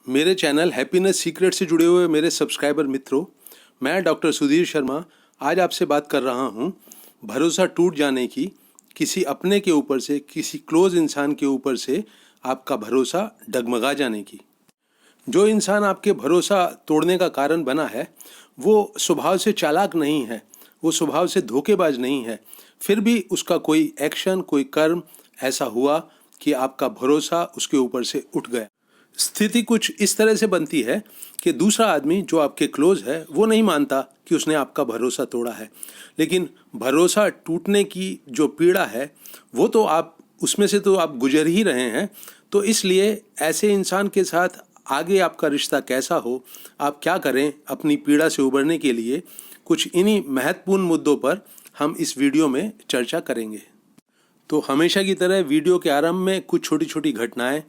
मेरे channel happiness secret से जुड़े हुए मेरे सब्सक्राइबर मित्रों, मैं डॉक्टर सुधीर शर्मा आज आपसे बात कर रहा हूँ भरोसा टूट जाने की। किसी अपने के ऊपर से, किसी क्लोज इंसान के ऊपर से आपका भरोसा डगमगा जाने की। जो इंसान आपके भरोसा तोड़ने का कारण बना है वो स्वभाव से चालाक नहीं है, वो स्वभाव से धोखेबाज नहीं है, फिर भी उसका कोई एक्शन, कोई कर्म ऐसा हुआ कि आपका भरोसा उसके ऊपर से उठ गया। स्थिति कुछ इस तरह से बनती है कि दूसरा आदमी जो आपके क्लोज है वो नहीं मानता कि उसने आपका भरोसा तोड़ा है, लेकिन भरोसा टूटने की जो पीड़ा है वो तो आप उसमें से तो आप गुजर ही रहे हैं। तो इसलिए ऐसे इंसान के साथ आगे आपका रिश्ता कैसा हो, आप क्या करें अपनी पीड़ा से उबरने के लिए, कुछ इन्हीं महत्वपूर्ण मुद्दों पर हम इस वीडियो में चर्चा करेंगे। तो हमेशा की तरह वीडियो के आरंभ में कुछ छोटी छोटी घटनाएं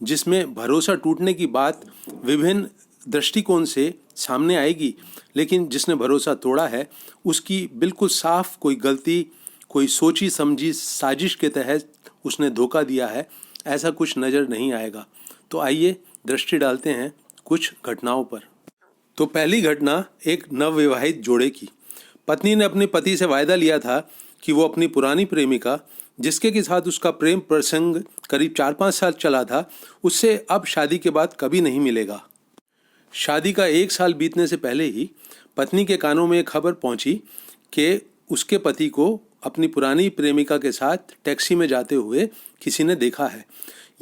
जिसमें भरोसा टूटने की बात विभिन्न दृष्टिकोण से सामने आएगी, लेकिन जिसने भरोसा तोड़ा है उसकी बिल्कुल साफ कोई गलती, कोई सोची समझी साजिश के तहत उसने धोखा दिया है, ऐसा कुछ नज़र नहीं आएगा। तो आइए दृष्टि डालते हैं कुछ घटनाओं पर। तो पहली घटना एक नवविवाहित जोड़े की। पत्नी ने अपने पति से वायदा लिया था कि वो अपनी पुरानी प्रेमिका, जिसके के साथ उसका प्रेम प्रसंग करीब 4-5 साल चला था, उससे अब शादी के बाद कभी नहीं मिलेगा। शादी का 1 साल बीतने से पहले ही पत्नी के कानों में एक खबर पहुंची कि उसके पति को अपनी पुरानी प्रेमिका के साथ टैक्सी में जाते हुए किसी ने देखा है।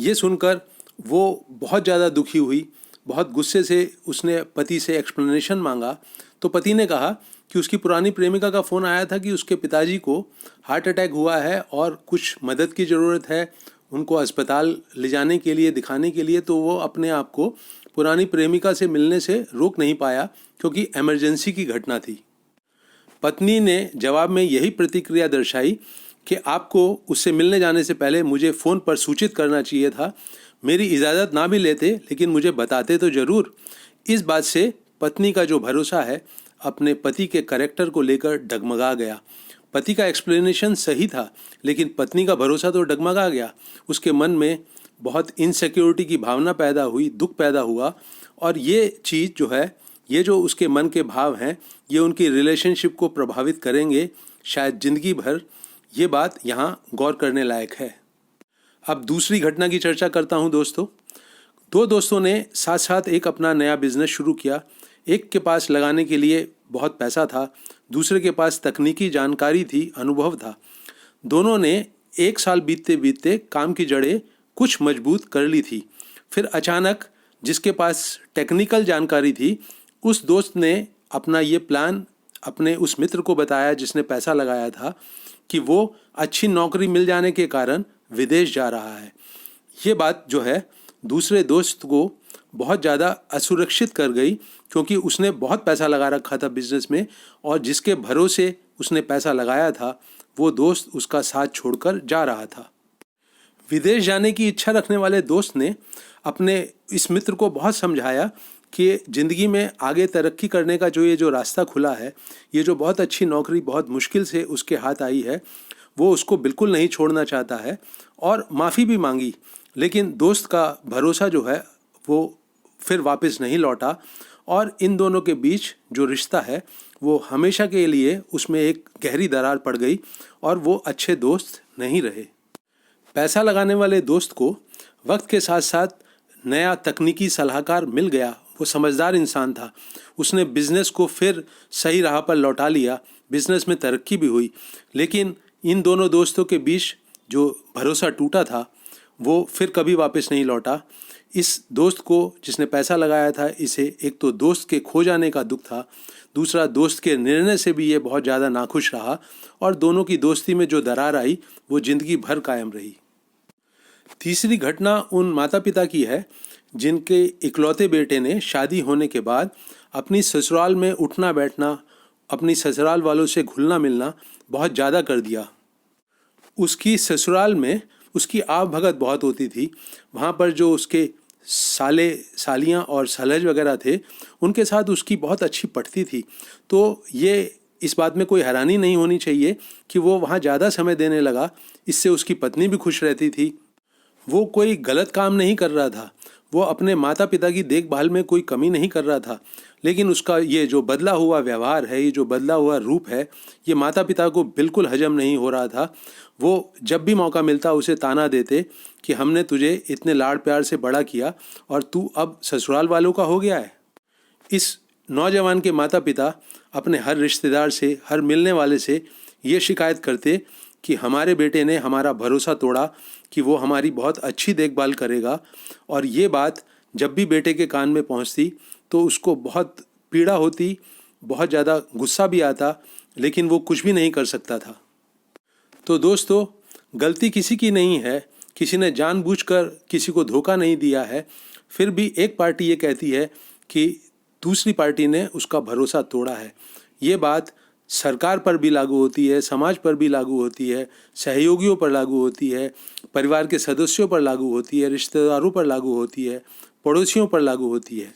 ये सुनकर वो बहुत ज़्यादा दुखी हुई, बहुत गुस्से से उसने पति से एक्सप्लेनेशन मांगा। तो पति ने कहा कि उसकी पुरानी प्रेमिका का फ़ोन आया था कि उसके पिताजी को हार्ट अटैक हुआ है और कुछ मदद की ज़रूरत है उनको अस्पताल ले जाने के लिए, दिखाने के लिए। तो वो अपने आप को पुरानी प्रेमिका से मिलने से रोक नहीं पाया क्योंकि इमरजेंसी की घटना थी। पत्नी ने जवाब में यही प्रतिक्रिया दर्शाई कि आपको उससे मिलने जाने से पहले मुझे फ़ोन पर सूचित करना चाहिए था, मेरी इजाज़त ना भी लेते लेकिन मुझे बताते तो ज़रूर। इस बात से पत्नी का जो भरोसा है अपने पति के कैरेक्टर को लेकर डगमगा गया। पति का एक्सप्लेनेशन सही था लेकिन पत्नी का भरोसा तो डगमगा गया। उसके मन में बहुत इनसिक्योरिटी की भावना पैदा हुई, दुख पैदा हुआ, और ये चीज़ जो है, ये जो उसके मन के भाव हैं, ये उनकी रिलेशनशिप को प्रभावित करेंगे शायद ज़िंदगी भर। ये बात यहाँ गौर करने लायक है। अब दूसरी घटना की चर्चा करता हूँ दोस्तों। 2 दोस्तों ने साथ साथ एक अपना नया बिजनेस शुरू किया। एक के पास लगाने के लिए बहुत पैसा था, दूसरे के पास तकनीकी जानकारी थी, अनुभव था। दोनों ने 1 साल बीतते बीतते काम की जड़ें कुछ मजबूत कर ली थी। फिर अचानक जिसके पास टेक्निकल जानकारी थी उस दोस्त ने अपना ये प्लान अपने उस मित्र को बताया जिसने पैसा लगाया था कि वो अच्छी नौकरी मिल जाने के कारण विदेश जा रहा है। ये बात जो है दूसरे दोस्त को बहुत ज़्यादा असुरक्षित कर गई क्योंकि उसने बहुत पैसा लगा रखा था बिजनेस में, और जिसके भरोसे उसने पैसा लगाया था वो दोस्त उसका साथ छोड़कर जा रहा था। विदेश जाने की इच्छा रखने वाले दोस्त ने अपने इस मित्र को बहुत समझाया कि ज़िंदगी में आगे तरक्की करने का जो रास्ता खुला है, ये जो बहुत अच्छी नौकरी बहुत मुश्किल से उसके हाथ आई है, वो उसको बिल्कुल नहीं छोड़ना चाहता है, और माफ़ी भी मांगी। लेकिन दोस्त का भरोसा जो है वो फिर वापस नहीं लौटा, और इन दोनों के बीच जो रिश्ता है वो हमेशा के लिए उसमें एक गहरी दरार पड़ गई और वो अच्छे दोस्त नहीं रहे। पैसा लगाने वाले दोस्त को वक्त के साथ साथ नया तकनीकी सलाहकार मिल गया। वो समझदार इंसान था, उसने बिज़नेस को फिर सही राह पर लौटा लिया, बिज़नेस में तरक्की भी हुई। लेकिन इन दोनों दोस्तों के बीच जो भरोसा टूटा था वो फिर कभी वापस नहीं लौटा। इस दोस्त को जिसने पैसा लगाया था, इसे एक तो दोस्त के खो जाने का दुख था, दूसरा दोस्त के निर्णय से भी ये बहुत ज़्यादा नाखुश रहा, और दोनों की दोस्ती में जो दरार आई वो ज़िंदगी भर कायम रही। तीसरी घटना उन माता पिता की है जिनके इकलौते बेटे ने शादी होने के बाद अपनी ससुराल में उठना बैठना, अपनी ससुराल वालों से घुलना मिलना बहुत ज़्यादा कर दिया। उसकी ससुराल में उसकी आव भगत बहुत होती थी। वहाँ पर जो उसके साले सालियाँ और सलज वगैरह थे उनके साथ उसकी बहुत अच्छी पटती थी। तो ये इस बात में कोई हैरानी नहीं होनी चाहिए कि वो वहाँ ज़्यादा समय देने लगा। इससे उसकी पत्नी भी खुश रहती थी। वो कोई गलत काम नहीं कर रहा था, वो अपने माता पिता की देखभाल में कोई कमी नहीं कर रहा था, लेकिन उसका ये जो बदला हुआ व्यवहार है, ये जो बदला हुआ रूप है, ये माता पिता को बिल्कुल हजम नहीं हो रहा था। वो जब भी मौका मिलता उसे ताना देते कि हमने तुझे इतने लाड़ प्यार से बड़ा किया और तू अब ससुराल वालों का हो गया है। इस नौजवान के माता पिता अपने हर रिश्तेदार से, हर मिलने वाले से ये शिकायत करते कि हमारे बेटे ने हमारा भरोसा तोड़ा कि वो हमारी बहुत अच्छी देखभाल करेगा। और ये बात जब भी बेटे के कान में पहुंचती तो उसको बहुत पीड़ा होती, बहुत ज़्यादा गुस्सा भी आता, लेकिन वो कुछ भी नहीं कर सकता था। तो दोस्तों, गलती किसी की नहीं है, किसी ने जानबूझकर किसी को धोखा नहीं दिया है। फिर भी एक पार्टी ये कहती है कि दूसरी पार्टी ने उसका भरोसा तोड़ा है। ये बात सरकार पर भी लागू होती है, समाज पर भी लागू होती है, सहयोगियों पर लागू होती है, परिवार के सदस्यों पर लागू होती है, रिश्तेदारों पर लागू होती है, पड़ोसियों पर लागू होती है।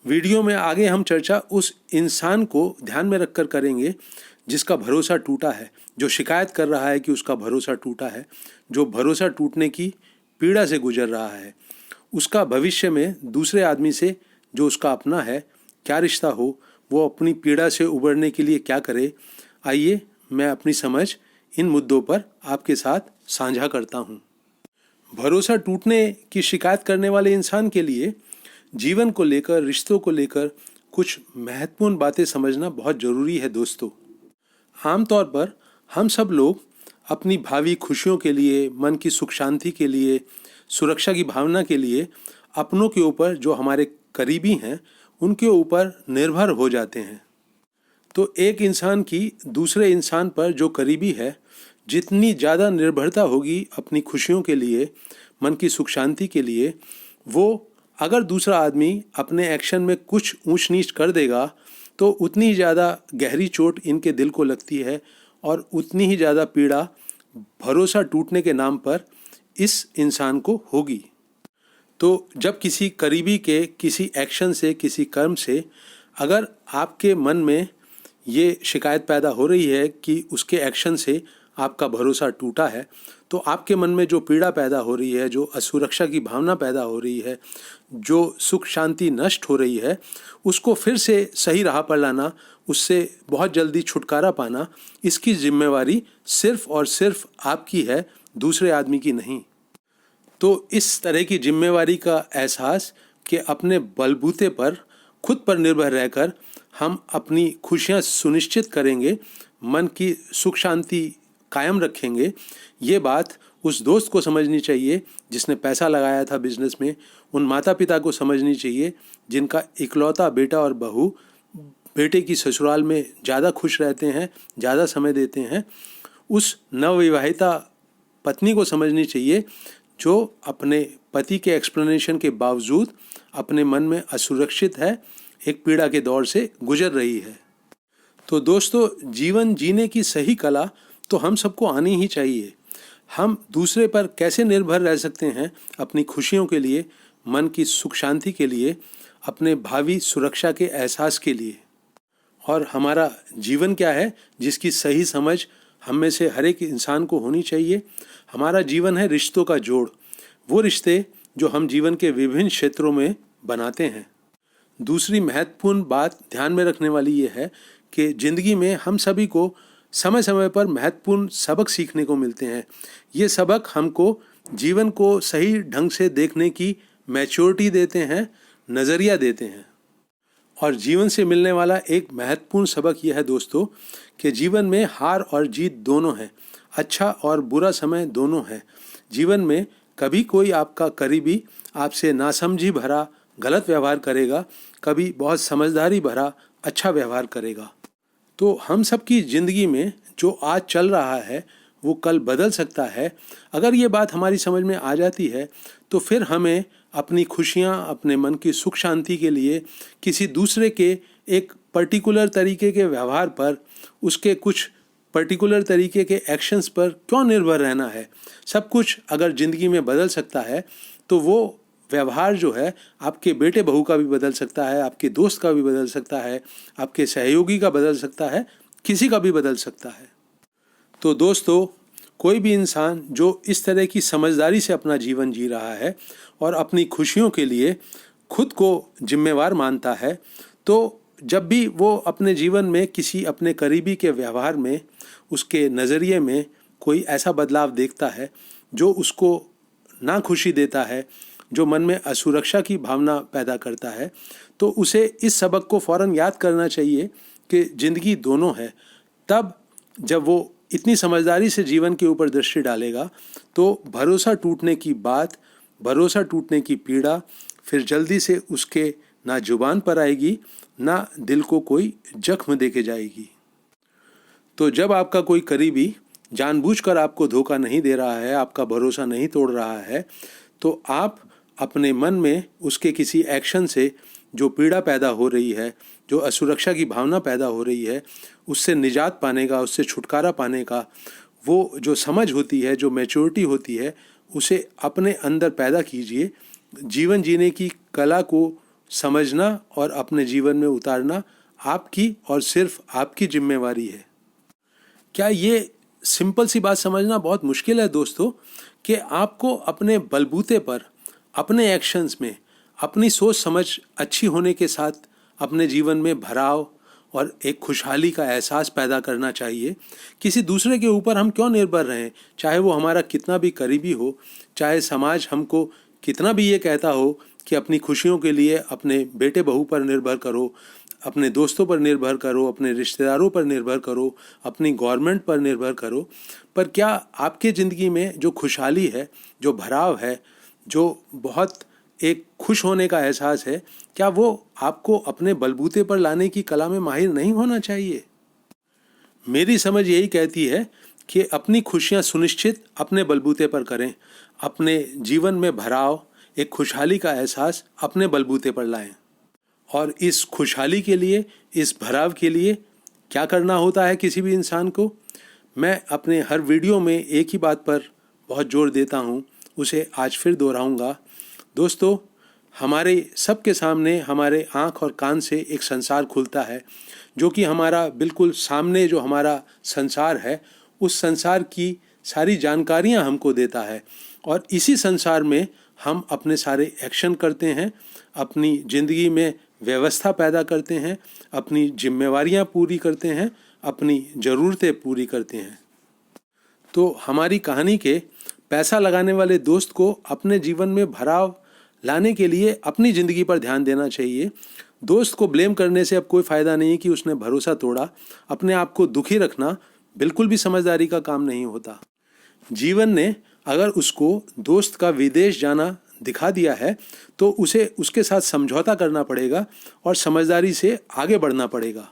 वीडियो में आगे हम चर्चा उस इंसान को ध्यान में रखकर करेंगे जिसका भरोसा टूटा है, जो शिकायत कर रहा है कि उसका भरोसा टूटा है, जो भरोसा टूटने की पीड़ा से गुजर रहा है। उसका भविष्य में दूसरे आदमी से, जो उसका अपना है, क्या रिश्ता हो, वो अपनी पीड़ा से उबरने के लिए क्या करे। आइए मैं अपनी समझ इन मुद्दों पर आपके साथ साझा करता हूँ। भरोसा टूटने की शिकायत करने वाले इंसान के लिए जीवन को लेकर, रिश्तों को लेकर कुछ महत्वपूर्ण बातें समझना बहुत ज़रूरी है दोस्तों। आमतौर पर हम सब लोग अपनी भावी खुशियों के लिए, मन की सुख शांति के लिए, सुरक्षा की भावना के लिए अपनों के ऊपर, जो हमारे करीबी हैं, उनके ऊपर निर्भर हो जाते हैं। तो एक इंसान की दूसरे इंसान पर, जो करीबी है, जितनी ज़्यादा निर्भरता होगी अपनी खुशियों के लिए, मन की सुख शांति के लिए, वो अगर दूसरा आदमी अपने एक्शन में कुछ ऊंच नीच कर देगा तो उतनी ही ज़्यादा गहरी चोट इनके दिल को लगती है और उतनी ही ज़्यादा पीड़ा भरोसा टूटने के नाम पर इस इंसान को होगी। तो जब किसी करीबी के किसी एक्शन से, किसी कर्म से अगर आपके मन में ये शिकायत पैदा हो रही है कि उसके एक्शन से आपका भरोसा टूटा है, तो आपके मन में जो पीड़ा पैदा हो रही है, जो असुरक्षा की भावना पैदा हो रही है, जो सुख शांति नष्ट हो रही है, उसको फिर से सही राह पर लाना, उससे बहुत जल्दी छुटकारा पाना, इसकी जिम्मेवारी सिर्फ और सिर्फ आपकी है, दूसरे आदमी की नहीं। तो इस तरह की जिम्मेवारी का एहसास कि अपने बलबूते पर, खुद पर निर्भर रहकर हम अपनी खुशियाँ सुनिश्चित करेंगे, मन की सुख शांति कायम रखेंगे, ये बात उस दोस्त को समझनी चाहिए जिसने पैसा लगाया था बिजनेस में, उन माता पिता को समझनी चाहिए जिनका इकलौता बेटा और बहू बेटे की ससुराल में ज़्यादा खुश रहते हैं, ज़्यादा समय देते हैं, उस नवविवाहिता पत्नी को समझनी चाहिए जो अपने पति के एक्सप्लेनेशन के बावजूद अपने मन में असुरक्षित है, एक पीड़ा के दौर से गुजर रही है। तो दोस्तों, जीवन जीने की सही कला तो हम सबको आनी ही चाहिए। हम दूसरे पर कैसे निर्भर रह सकते हैं अपनी खुशियों के लिए, मन की सुख शांति के लिए, अपने भावी सुरक्षा के एहसास के लिए। और हमारा जीवन क्या है जिसकी सही समझ हम में से हर एक इंसान को होनी चाहिए। हमारा जीवन है रिश्तों का जोड़, वो रिश्ते जो हम जीवन के विभिन्न क्षेत्रों में बनाते हैं। दूसरी महत्वपूर्ण बात ध्यान में रखने वाली ये है कि ज़िंदगी में हम सभी को समय समय पर महत्वपूर्ण सबक सीखने को मिलते हैं। ये सबक हमको जीवन को सही ढंग से देखने की मैच्योरिटी देते हैं, नज़रिया देते हैं। और जीवन से मिलने वाला एक महत्वपूर्ण सबक यह है दोस्तों कि जीवन में हार और जीत दोनों हैं, अच्छा और बुरा समय दोनों हैं। जीवन में कभी कोई आपका करीबी आपसे नासमझी भरा गलत व्यवहार करेगा, कभी बहुत समझदारी भरा अच्छा व्यवहार करेगा। तो हम सबकी ज़िंदगी में जो आज चल रहा है वो कल बदल सकता है। अगर ये बात हमारी समझ में आ जाती है तो फिर हमें अपनी खुशियाँ, अपने मन की सुख शांति के लिए किसी दूसरे के एक पर्टिकुलर तरीके के व्यवहार पर, उसके कुछ पर्टिकुलर तरीके के एक्शंस पर क्यों निर्भर रहना है। सब कुछ अगर ज़िंदगी में बदल सकता है तो वो व्यवहार जो है आपके बेटे बहू का भी बदल सकता है, आपके दोस्त का भी बदल सकता है, आपके सहयोगी का बदल सकता है, किसी का भी बदल सकता है। तो दोस्तों, कोई भी इंसान जो इस तरह की समझदारी से अपना जीवन जी रहा है और अपनी खुशियों के लिए खुद को जिम्मेवार मानता है, तो जब भी वो अपने जीवन में किसी अपने करीबी के व्यवहार में, उसके नज़रिए में कोई ऐसा बदलाव देखता है जो उसको ना खुशी देता है, जो मन में असुरक्षा की भावना पैदा करता है, तो उसे इस सबक को फ़ौरन याद करना चाहिए कि ज़िंदगी दोनों है। तब जब वो इतनी समझदारी से जीवन के ऊपर दृष्टि डालेगा तो भरोसा टूटने की बात, भरोसा टूटने की पीड़ा फिर जल्दी से उसके ना जुबान पर आएगी, ना दिल को कोई जख्म देके जाएगी। तो जब आपका कोई करीबी जानबूझकर आपको धोखा नहीं दे रहा है, आपका भरोसा नहीं तोड़ रहा है, तो आप अपने मन में उसके किसी एक्शन से जो पीड़ा पैदा हो रही है, जो असुरक्षा की भावना पैदा हो रही है, उससे निजात पाने का, उससे छुटकारा पाने का वो जो समझ होती है, जो मैच्योरिटी होती है, उसे अपने अंदर पैदा कीजिए। जीवन जीने की कला को समझना और अपने जीवन में उतारना आपकी और सिर्फ आपकी जिम्मेवारी है। क्या ये सिंपल सी बात समझना बहुत मुश्किल है दोस्तों, कि आपको अपने बलबूते पर, अपने एक्शंस में, अपनी सोच समझ अच्छी होने के साथ अपने जीवन में भराव और एक खुशहाली का एहसास पैदा करना चाहिए। किसी दूसरे के ऊपर हम क्यों निर्भर रहें, चाहे वो हमारा कितना भी करीबी हो, चाहे समाज हमको कितना भी ये कहता हो कि अपनी खुशियों के लिए अपने बेटे बहू पर निर्भर करो, अपने दोस्तों पर निर्भर करो, अपने रिश्तेदारों पर निर्भर करो, अपनी गवर्नमेंट पर निर्भर करो, पर क्या आपके ज़िंदगी में जो खुशहाली है, जो भराव है, जो बहुत एक खुश होने का एहसास है, क्या वो आपको अपने बलबूते पर लाने की कला में माहिर नहीं होना चाहिए? मेरी समझ यही कहती है कि अपनी खुशियाँ सुनिश्चित अपने बलबूते पर करें, अपने जीवन में भराव, एक खुशहाली का एहसास अपने बलबूते पर लाएं। और इस खुशहाली के लिए, इस भराव के लिए क्या करना होता है किसी भी इंसान को, मैं अपने हर वीडियो में एक ही बात पर बहुत जोर देता हूँ, उसे आज फिर दोहराऊँगा। दोस्तों, हमारे सबके सामने, हमारे आँख और कान से एक संसार खुलता है, जो कि हमारा बिल्कुल सामने जो हमारा संसार है, उस संसार की सारी जानकारियाँ हमको देता है। और इसी संसार में हम अपने सारे एक्शन करते हैं, अपनी ज़िंदगी में व्यवस्था पैदा करते हैं, अपनी जिम्मेवारियाँ पूरी करते हैं, अपनी ज़रूरतें पूरी करते हैं। तो हमारी कहानी के पैसा लगाने वाले दोस्त को अपने जीवन में भराव लाने के लिए अपनी ज़िंदगी पर ध्यान देना चाहिए। दोस्त को ब्लेम करने से अब कोई फ़ायदा नहीं कि उसने भरोसा तोड़ा। अपने आप को दुखी रखना बिल्कुल भी समझदारी का काम नहीं होता। जीवन ने अगर उसको दोस्त का विदेश जाना दिखा दिया है तो उसे उसके साथ समझौता करना पड़ेगा और समझदारी से आगे बढ़ना पड़ेगा।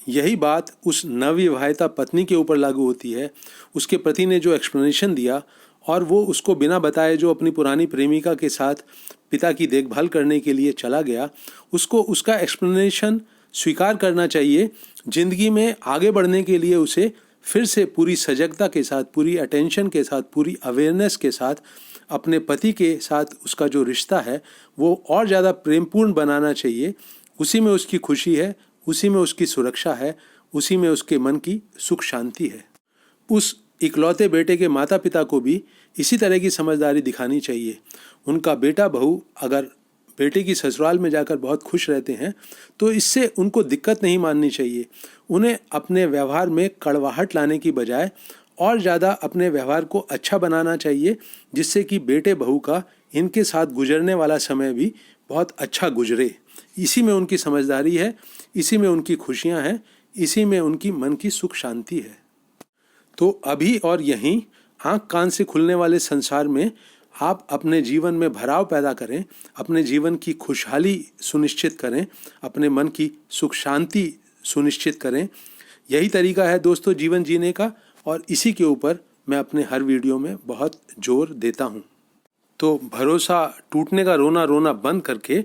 यही बात उस नवविवाहिता पत्नी के ऊपर लागू होती है। उसके पति ने जो एक्सप्लेनेशन दिया और वो उसको बिना बताए जो अपनी पुरानी प्रेमिका के साथ पिता की देखभाल करने के लिए चला गया, उसको उसका एक्सप्लेनेशन स्वीकार करना चाहिए। ज़िंदगी में आगे बढ़ने के लिए उसे फिर से पूरी सजगता के साथ, पूरी अटेंशन के साथ, पूरी अवेयरनेस के साथ अपने पति के साथ उसका जो रिश्ता है वो और ज़्यादा प्रेमपूर्ण बनाना चाहिए। उसी में उसकी खुशी है, उसी में उसकी सुरक्षा है, उसी में उसके मन की सुख शांति है। उस इकलौते बेटे के माता पिता को भी इसी तरह की समझदारी दिखानी चाहिए। उनका बेटा बहू अगर बेटे की ससुराल में जाकर बहुत खुश रहते हैं तो इससे उनको दिक्कत नहीं माननी चाहिए। उन्हें अपने व्यवहार में कड़वाहट लाने की बजाय और ज़्यादा अपने व्यवहार को अच्छा बनाना चाहिए, जिससे कि बेटे बहू का इनके साथ गुजरने वाला समय भी बहुत अच्छा गुजरे। इसी में उनकी समझदारी है, इसी में उनकी खुशियाँ हैं, इसी में उनकी मन की सुख शांति है। तो अभी और यहीं आँख कान से खुलने वाले संसार में आप अपने जीवन में भराव पैदा करें, अपने जीवन की खुशहाली सुनिश्चित करें, अपने मन की सुख शांति सुनिश्चित करें। यही तरीका है दोस्तों जीवन जीने का, और इसी के ऊपर मैं अपने हर वीडियो में बहुत जोर देता हूँ। तो भरोसा टूटने का रोना रोना बंद करके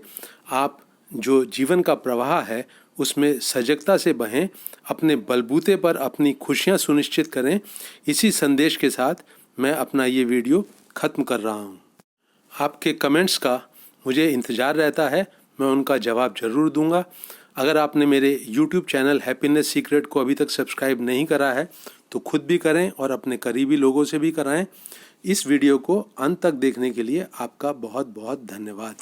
आप जो जीवन का प्रवाह है उसमें सजगता से बहें, अपने बलबूते पर अपनी खुशियाँ सुनिश्चित करें। इसी संदेश के साथ मैं अपना ये वीडियो ख़त्म कर रहा हूँ। आपके कमेंट्स का मुझे इंतज़ार रहता है, मैं उनका जवाब ज़रूर दूंगा। अगर आपने मेरे YouTube चैनल हैप्पीनेस सीक्रेट को अभी तक सब्सक्राइब नहीं करा है तो खुद भी करें और अपने करीबी लोगों से भी कराएं। इस वीडियो को अंत तक देखने के लिए आपका बहुत बहुत धन्यवाद।